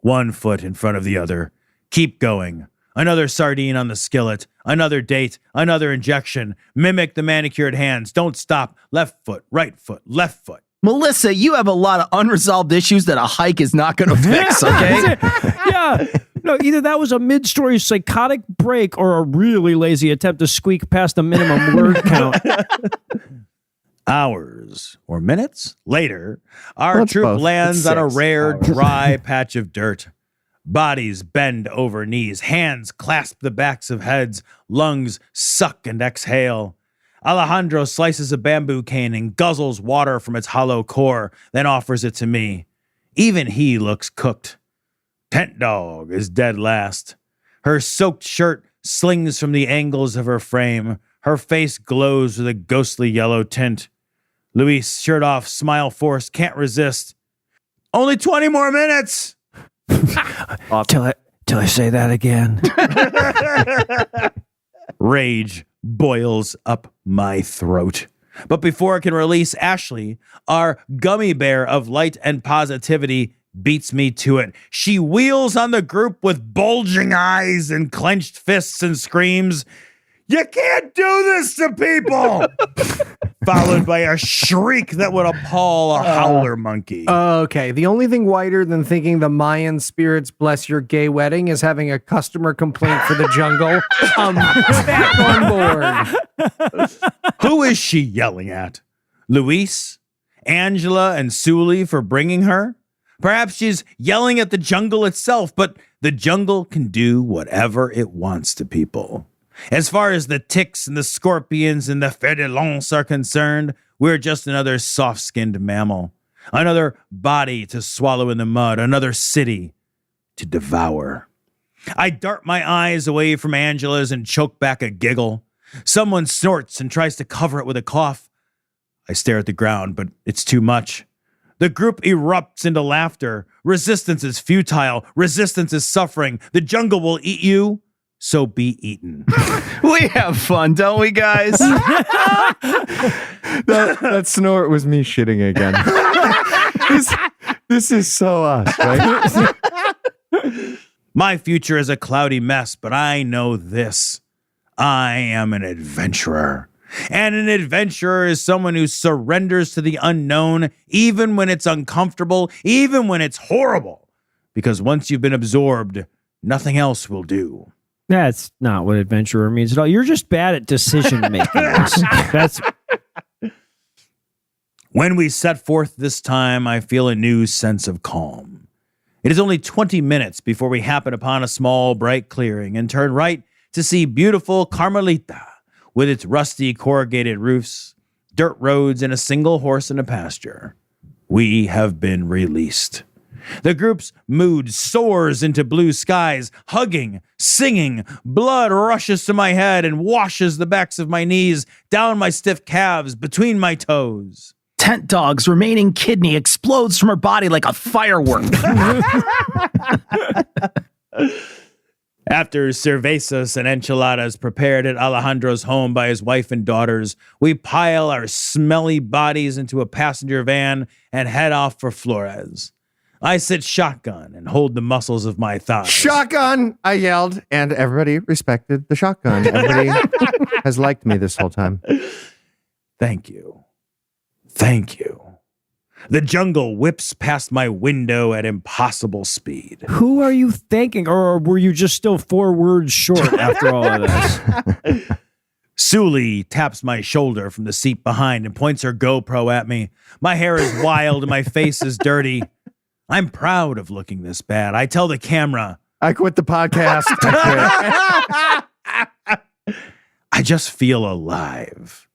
One foot in front of the other. Keep going. Another sardine on the skillet. Another date. Another injection. Mimic the manicured hands. Don't stop. Left foot, right foot, left foot. Melissa, you have a lot of unresolved issues that a hike is not going to fix, okay? Yeah. No, either that was a mid-story psychotic break or a really lazy attempt to squeak past the minimum word count. Hours or minutes later, our Well, it's troop both. lands It's on a 6 rare, hours. dry patch of dirt. Bodies bend over knees, hands clasp the backs of heads, lungs suck and exhale. Alejandro slices a bamboo cane and guzzles water from its hollow core, then offers it to me. Even he looks cooked. Tent Dog is dead last. Her soaked shirt slings from the angles of her frame. Her face glows with a ghostly yellow tint. Luis, shirt off, smile forced, can't resist. Only 20 more minutes! Till I say that again. Rage boils up my throat. But before I can release Ashley, our gummy bear of light and positivity beats me to it. She wheels on the group with bulging eyes and clenched fists and screams, "You can't do this to people!" Followed by a shriek that would appall a howler monkey. Okay. The only thing whiter than thinking the Mayan spirits bless your gay wedding is having a customer complaint for the jungle. Back on board. Who is she yelling at? Luis? Angela and Sully for bringing her? Perhaps she's yelling at the jungle itself, but the jungle can do whatever it wants to people. As far as the ticks and the scorpions and the fer de lance are concerned, we're just another soft-skinned mammal, another body to swallow in the mud, another city to devour. I dart my eyes away from Angela's and choke back a giggle. Someone snorts and tries to cover it with a cough. I stare at the ground, but it's too much. The group erupts into laughter. Resistance is futile. Resistance is suffering. The jungle will eat you, so be eaten. We have fun, don't we, guys? That snort was me shitting again. This is so us, right? My future is a cloudy mess, but I know this. I am an adventurer. And an adventurer is someone who surrenders to the unknown, even when it's uncomfortable, even when it's horrible. Because once you've been absorbed, nothing else will do. That's not what adventurer means at all. You're just bad at decision making. That's When we set forth this time, I feel a new sense of calm. It is only 20 minutes before we happen upon a small, bright clearing and turn right to see beautiful Carmelita with its rusty corrugated roofs, dirt roads, and a single horse in a pasture. We have been released. The group's mood soars into blue skies, hugging, singing. Blood rushes to my head and washes the backs of my knees, down my stiff calves, between my toes. Tent Dog's remaining kidney explodes from her body like a firework. After cervezas and enchiladas prepared at Alejandro's home by his wife and daughters, we pile our smelly bodies into a passenger van and head off for Flores. I sit shotgun and hold the muscles of my thighs. Shotgun! I yelled, and everybody respected the shotgun. Everybody has liked me this whole time. Thank you. Thank you. The jungle whips past my window at impossible speed. Who are you thanking? Or were you just still 4 words short after all of this? Suli taps my shoulder from the seat behind and points her GoPro at me. My hair is wild and my face is dirty. I'm proud of looking this bad. I tell the camera, I quit the podcast. I just feel alive.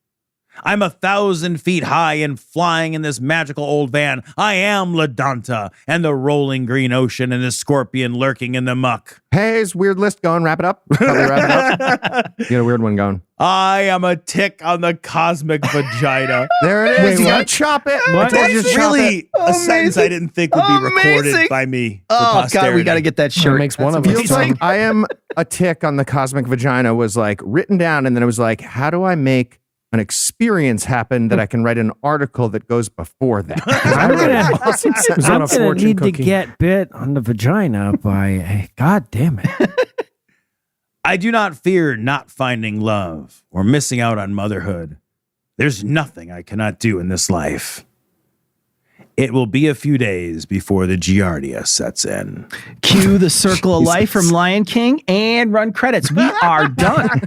I'm 1,000 feet high and flying in this magical old van. I am LaDanta and the rolling green ocean and the scorpion lurking in the muck. Hey, is weird list going? Wrap it up. Probably wrap it up. You got a weird one going. I am a tick on the cosmic vagina. There it is. Wait, You gotta what? chop it. What? Told you to That's chop it. really a sentence I didn't think would be recorded by me. For Oh, God, we posterity. got to get that Sure shirt. makes one of Feels us. like I am a tick on the cosmic vagina was like written down, and then it was like, how do I make an experience happen that I can write an article that goes before that? I'm gonna, It was on I'm a gonna fortune need cookie. to get bit on the vagina by. God damn it! I do not fear not finding love or missing out on motherhood. There's nothing I cannot do in this life. It will be a few days before the Giardia sets in. Cue the Circle of Life from Lion King and run credits. We are done.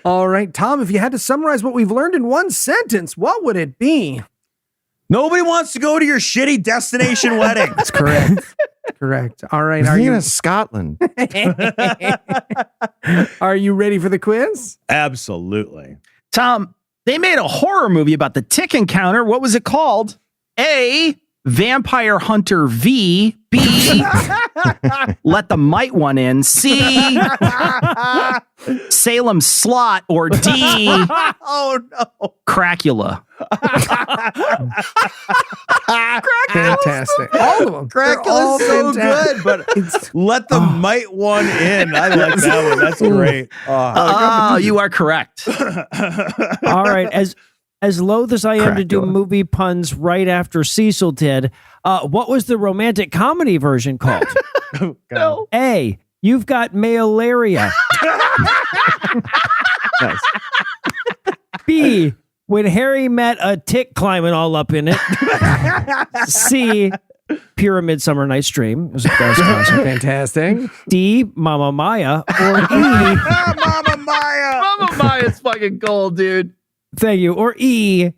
All right, Tom, if you had to summarize what we've learned in one sentence, what would it be? Nobody wants to go to your shitty destination wedding. That's correct. Correct. All right, Are are you of Scotland? are you ready for the quiz? Absolutely. Tom, they made a horror movie about the tick encounter. What was it called? A, Vampire Hunter V. B, Let the Mite One In. C, Salem Slot. Or D, Oh, no. Cracula. Fantastic. All of them. They're all Dracula's so fantastic. good, but It's let the mite one in. I like that one. That's great. Oh, you are correct. All right, as loath as I am to do Cracula. movie puns right after Cecil did, what was the romantic comedy version called? No. A, You've Got Malaria. Nice. B, When Harry Met a Tick Climbing All Up in It. C, Pyramid Summer Night's Dream. It was classic. fantastic. D, Mama Maya. Or E, Mama Maya. Mama Maya's fucking gold, dude. thank you. Or E,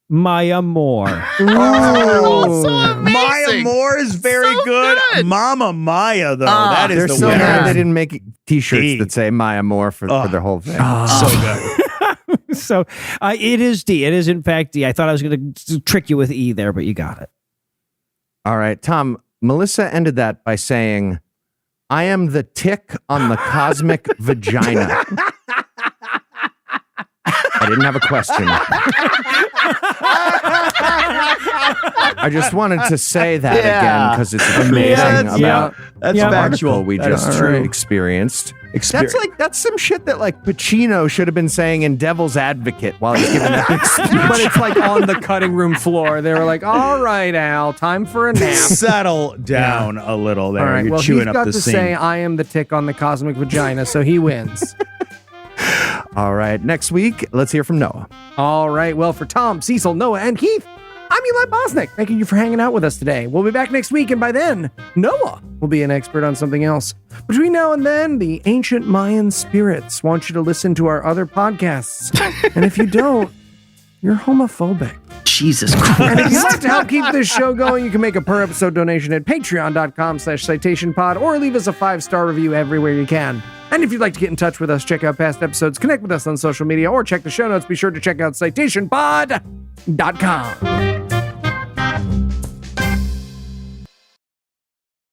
Maya Moore. Oh, Maya Moore is very So good. good. Mama Maya, though. that is They're the so winner. mad they didn't make T-shirts D. that say Maya Moore for their whole thing. So good. So it is D. It is, in fact, D. I thought I was going to trick you with E there, but you got it. All right, Tom. Melissa ended that by saying, I am the tick on the cosmic vagina. I didn't have a question. I just wanted to say that again because it's amazing about That's Yeah. the factual. article we That is just true. experienced. Experience. That's some shit that like Pacino should have been saying in Devil's Advocate while he's giving that big speech. But it's like on the cutting room floor. They were like, all right, Al, time for a nap. Settle down a little there. All right, You're well, he's chewing up got the to scene. say, I am the tick on the cosmic vagina, so he wins. All right, next week, let's hear from Noah. All right, well, for Tom, Cecil, Noah, and Keith, I'm Eli Bosnick. Thank you for hanging out with us today. We'll be back next week, and by then, Noah will be an expert on something else. Between now and then, the ancient Mayan spirits want you to listen to our other podcasts. And if you don't, you're homophobic. Jesus And if Christ. you'd like to help keep this show going, you can make a per episode donation at patreon.com/citationpod or leave us a 5-star review everywhere you can. And if you'd like to get in touch with us, check out past episodes, connect with us on social media, or check the show notes, be sure to check out citationpod.com.